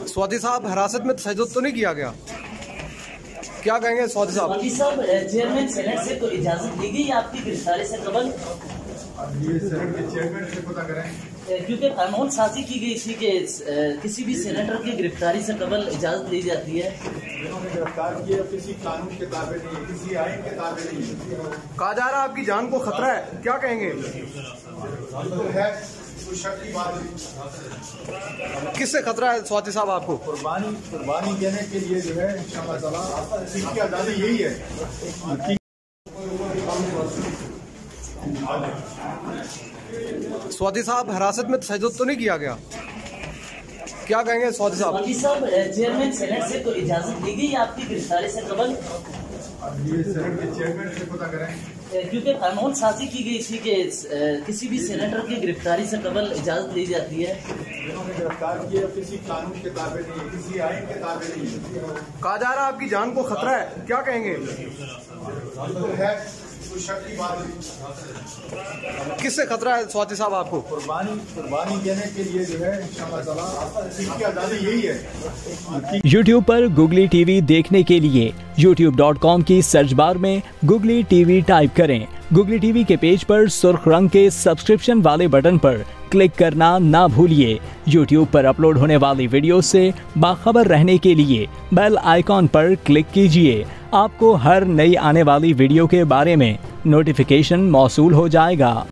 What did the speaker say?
स्वाति साहब, हिरासत में तशद्दुद तो नहीं किया गया? क्या कहेंगे स्वाति साहब? स्वाति साहब, चेयरमैन सेनेट से तो इजाजत दी गई आपकी गिरफ्तारी से कबल? ये सेनेट के चेयरमैन से पता करें, क्योंकि कानून साजी की गई थी कि किसी भी सेनेटर की गिरफ्तारी से कबल इजाजत दी जाती है। जिन्होंने गिरफ्तार किया किसी कानून के ताबे नहीं है, किसी आइन के ताबे नहीं है। कहा जा रहा है आपकी जान को खतरा है, क्या कहेंगे? तो है कोई शक की बात नहीं। किससे खतरा है स्वाति साहब आपको? कुर्बानी देने के लिए जो है इंशाअल्लाह ताला इसकी आज़ादी यही है। स्वाति साहब, हिरासत में तशद्दुद तो नहीं किया गया? क्या कहेंगे स्वाति साहब? स्वाति साहब, चेयरमैन सेनेट से तो इजाजत दी गई आपकी गिरफ्तारी से कबल? ये सेनेट के चेयरमैन से पता करें, क्योंकि कानून साजी की गई थी कि किसी भी सेनेटर की गिरफ्तारी से कबल इजाजत दी जाती है। जिन्होंने गिरफ्तार किया किसी कानून के ताबे नहीं है, किसी आइन के ताबे नहीं है। कहा जा रहा है आपकी जान को खतरा है, क्या कहेंगे? तो है कोई शक की बात नहीं। किससे खतरा है स्वाति साहब आपको? कुर्बानी देने के लिए जो है इंशाअल्लाह ताला इसकी आज़ादी यही है। YouTube पर Googly TV देखने के लिए youtube.com की सर्च बार में Googly TV टाइप करें। Googly TV के पेज पर सुर्ख रंग के सब्सक्रिप्शन वाले बटन पर क्लिक करना ना भूलिए। YouTube पर अपलोड होने वाली वीडियो से बाखबर रहने के लिए बेल आइकॉन पर क्लिक कीजिए। आपको हर नई आने वाली वीडियो के बारे में नोटिफिकेशन मौसूल हो जाएगा।